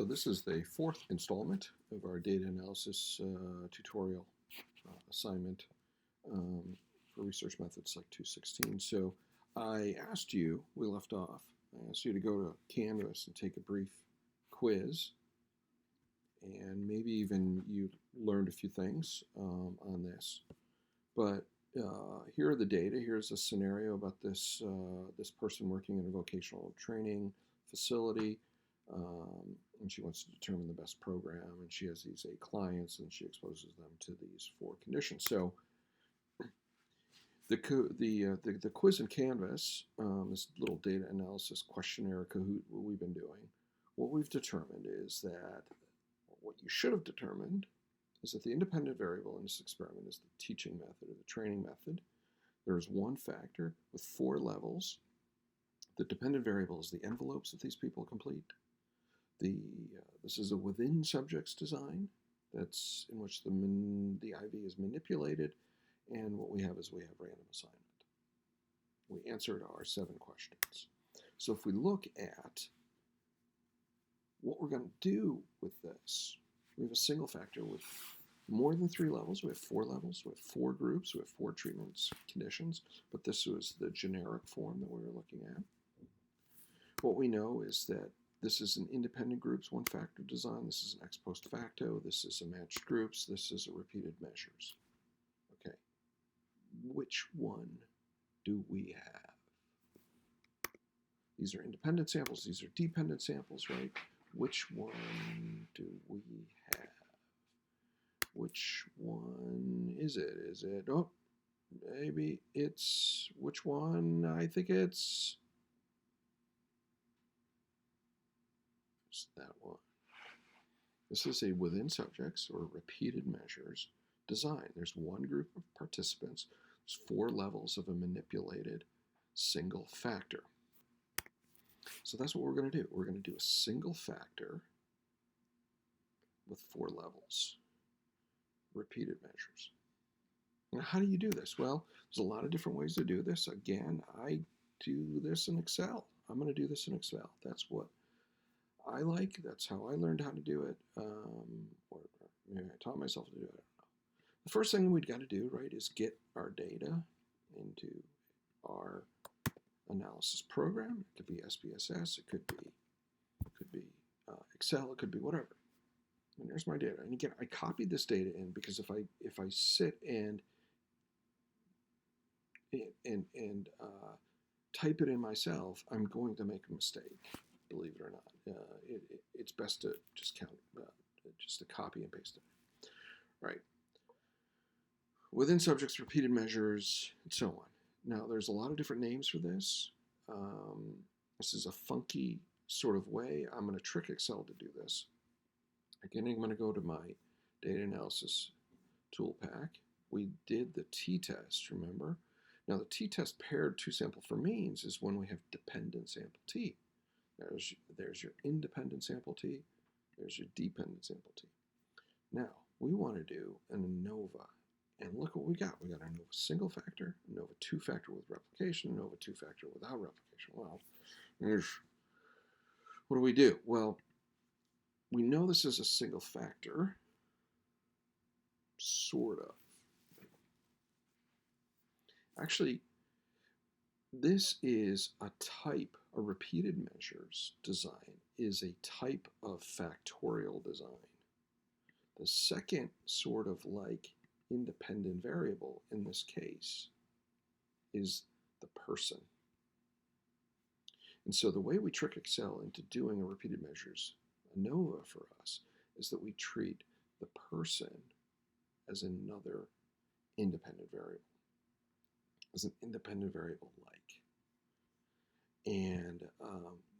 So this is the fourth installment of our data analysis tutorial assignment for research methods like 216. So I asked you, we left off, I asked you to go to Canvas and take a brief quiz, and maybe even you learned a few things on this. But here are the data. Here's a scenario about this this person working in a vocational training facility, and she wants to determine the best program, and she has these 8 clients, and she exposes them to these 4 conditions. So the quiz in Canvas, this little data analysis questionnaire Kahoot we've been doing, what we've determined is that what you should have determined is that the independent variable in this experiment is the teaching method or the training method. There is one factor with 4 levels. The dependent variable is the envelopes that these people complete. This is a within subjects design that's in which the IV is manipulated, and what we have is we have random assignment. We answered our 7 questions. So if we look at what we're going to do with this, we have a single factor with more than 3 levels. We have 4 levels. We have 4 groups. We have 4 treatments conditions. But this was the generic form that we were looking at. What we know is that this is an independent groups, 1 factor design. This is an ex post facto. This is a matched groups. This is a repeated measures. Okay. Which one do we have? These are independent samples. These are dependent samples, right? Which one do we have? Which one is it? Is it, oh, maybe it's, which one? I think it's that one. This is a within subjects or repeated measures design. There's 1 group of participants. There's 4 levels of a manipulated single factor. So that's what we're going to do. We're going to do a single factor with 4 levels, repeated measures. Now, how do you do this? Well, there's a lot of different ways to do this. Again, I do this in Excel. I'm going to do this in Excel. That's what I like. That's how I learned how to do it. Or maybe I taught myself to do it. I don't know. The first thing we've got to do, right, is get our data into our analysis program. It could be SPSS. It could be Excel. It could be whatever. And there's my data. And again, I copied this data in because if I sit and type it in myself, I'm going to make a mistake. Believe it or not, it's best to just just to copy and paste it. Right. Within subjects, repeated measures, and so on. Now, there's a lot of different names for this. This is a funky sort of way. I'm going to trick Excel to do this. Again, I'm going to go to my data analysis tool pack. We did the t-test, remember? Now, the t-test paired 2 sample for means is when we have dependent sample t. There's your independent sample t. There's your dependent sample t. Now, we want to do an ANOVA. And look what we got. We got an ANOVA single factor, ANOVA 2 factor with replication, ANOVA 2 factor without replication. Well, what do we do? Well, we know this is a single factor, sort of. Actually, this is a type, a repeated measures design is a type of factorial design. The second sort of like independent variable in this case is the person. And so the way we trick Excel into doing a repeated measures ANOVA for us is that we treat the person as another independent variable, as an independent variable like. And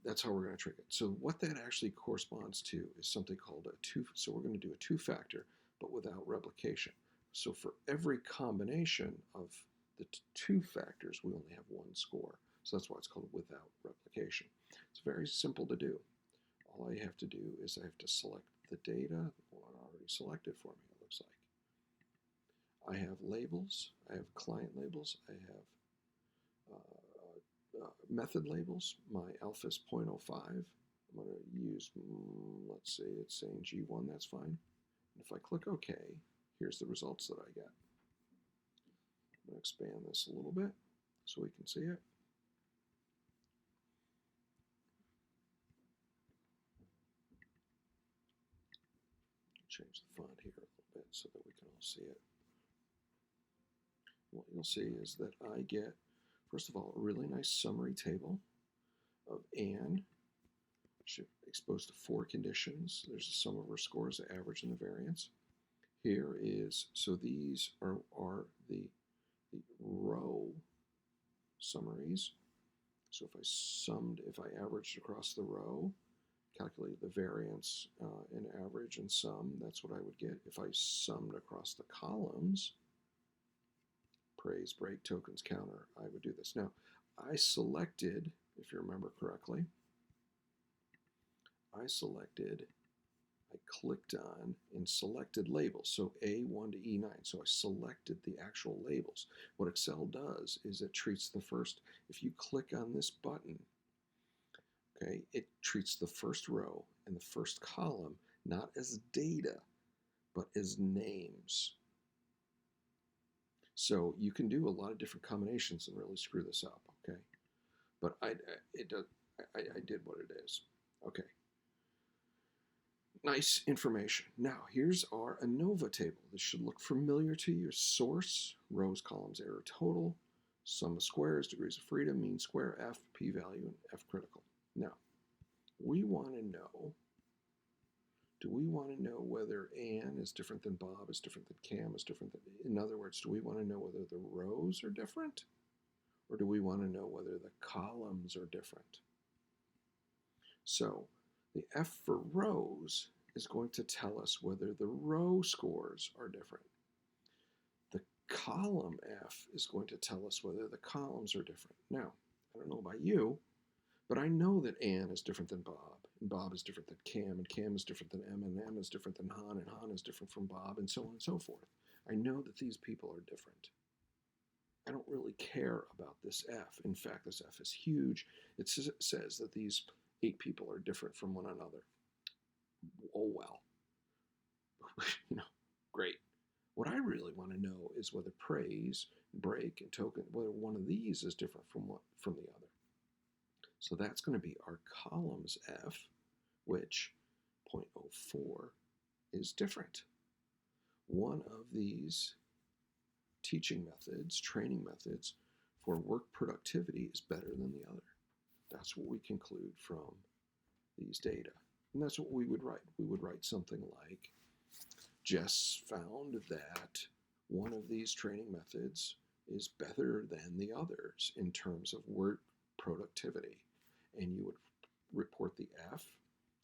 that's how we're going to trick it. So what that actually corresponds to is something called a 2. So we're going to do a 2 factor, but without replication. So for every combination of the 2 factors, we only have 1 score. So that's why it's called without replication. It's very simple to do. All I have to do is I have to select the data, one already selected for me, it looks like. I have labels. I have client labels. I have method labels. My alpha is 0.05. I'm going to use, let's see, it's saying G1, that's fine. And if I click OK, here's the results that I get. I'm going to expand this a little bit so we can see it. Change the font here a little bit so that we can all see it. What you'll see is that I get, first of all, a really nice summary table of Anne. She's exposed to 4 conditions. There's the sum of her scores, the average, and the variance. Here is, so these are the row summaries. So if I averaged across the row, calculate the variance and average and sum, that's what I would get. If I summed across the columns, praise, break, tokens, counter, I would do this. Now, I selected, if you remember correctly, I clicked on and selected labels, so A1 to E9, so I selected the actual labels. What Excel does is it treats the first, if you click on this button, okay, it treats the first row and the first column not as data, but as names. So you can do a lot of different combinations and really screw this up, okay? But I did what it is. Okay. Nice information. Now, here's our ANOVA table. This should look familiar to you. Source, rows, columns, error, total, sum of squares, degrees of freedom, mean square, F, p-value, and F critical. Now, we want to know, do we want to know whether Anne is different than Bob, is different than Cam, is different than, in other words, do we want to know whether the rows are different? Or do we want to know whether the columns are different? So, the F for rows is going to tell us whether the row scores are different. The column F is going to tell us whether the columns are different. Now, I don't know about you, but I know that Anne is different than Bob, and Bob is different than Cam, and Cam is different than M, and M is different than Han, and Han is different from Bob, and so on and so forth. I know that these people are different. I don't really care about this F. In fact, this F is huge. It says that these 8 people are different from one another. Oh, well. Great. What I really want to know is whether praise, break, and token, whether one of these is different from the other. So that's going to be our columns F, which 0.04 is different. One of these teaching methods, training methods for work productivity is better than the other. That's what we conclude from these data. And that's what we would write. We would write something like, Jess found that one of these training methods is better than the others in terms of work productivity. And you would report the F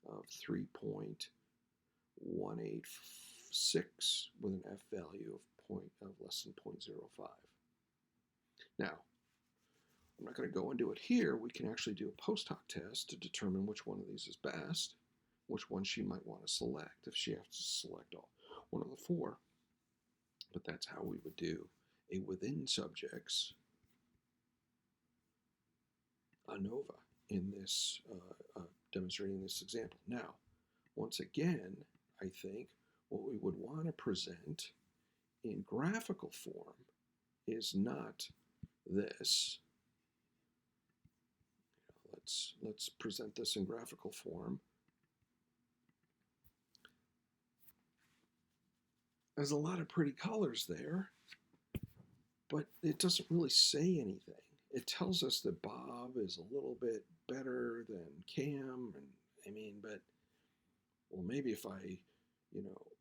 of 3.186 with an F value of less than 0.05. Now, I'm not going to go into it here. We can actually do a post hoc test to determine which one of these is best, which one she might want to select if she has to select one of the 4. But that's how we would do a within subjects ANOVA in this, demonstrating this example. Now, once again, I think what we would want to present in graphical form is not this. Let's present this in graphical form. There's a lot of pretty colors there, but it doesn't really say anything. It tells us that Bob is a little bit better than Cam, but well, maybe if I,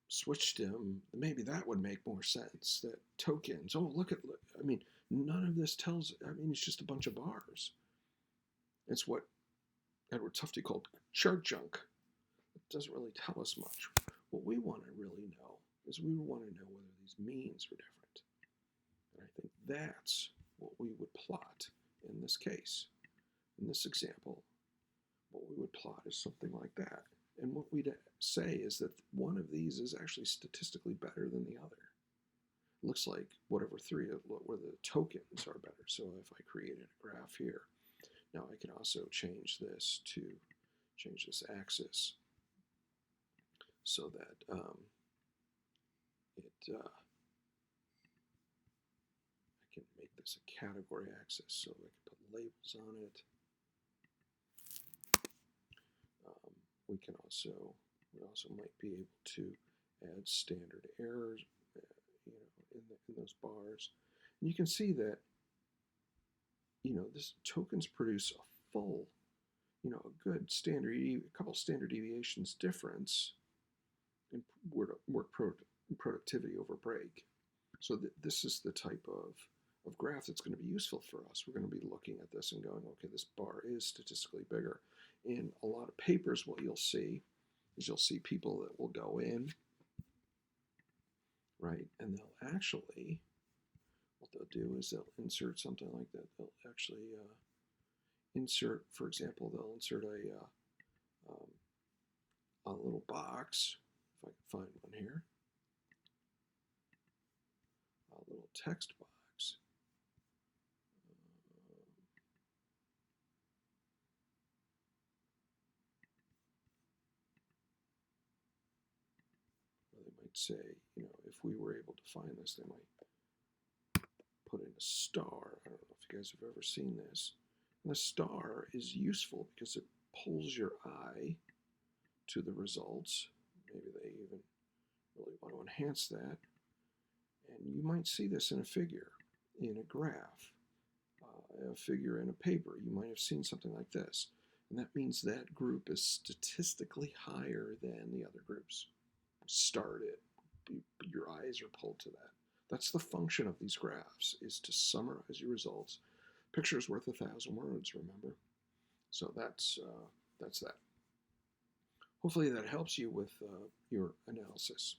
switched him, maybe that would make more sense. That tokens, none of this tells, it's just a bunch of bars. It's what Edward Tufte called chart junk. It doesn't really tell us much. What we want to really know is we want to know whether these means are different. And I think that's what we would plot in this case. In this example, what we would plot is something like that. And what we'd say is that one of these is actually statistically better than the other. It looks like whatever 3 where the tokens are better. So if I created a graph here, now I can also change this axis so that I can make this a category axis, so I can put labels on it. We also might be able to add standard errors, in those bars. And you can see that, this tokens produce a full, a good a couple standard deviations difference in work productivity over break. So this is the type of graph that's going to be useful for us. We're going to be looking at this and going, okay, this bar is statistically bigger. In a lot of papers, what you'll see is people that will go in, right, and they'll actually, what they'll do is they'll insert something like that. They'll actually insert, for example, they'll insert a little box, if I can find one here, a little text box. They might say, if we were able to find this, they might put in a star. I don't know if you guys have ever seen this. And the star is useful because it pulls your eye to the results. Maybe they even really want to enhance that. And you might see this in a figure, in a graph, a figure in a paper. You might have seen something like this. And that means that group is statistically higher than the other groups. Start it. Your eyes are pulled to that. That's the function of these graphs, is to summarize your results. Picture's worth 1,000 words, remember? So that's that. Hopefully that helps you with your analysis.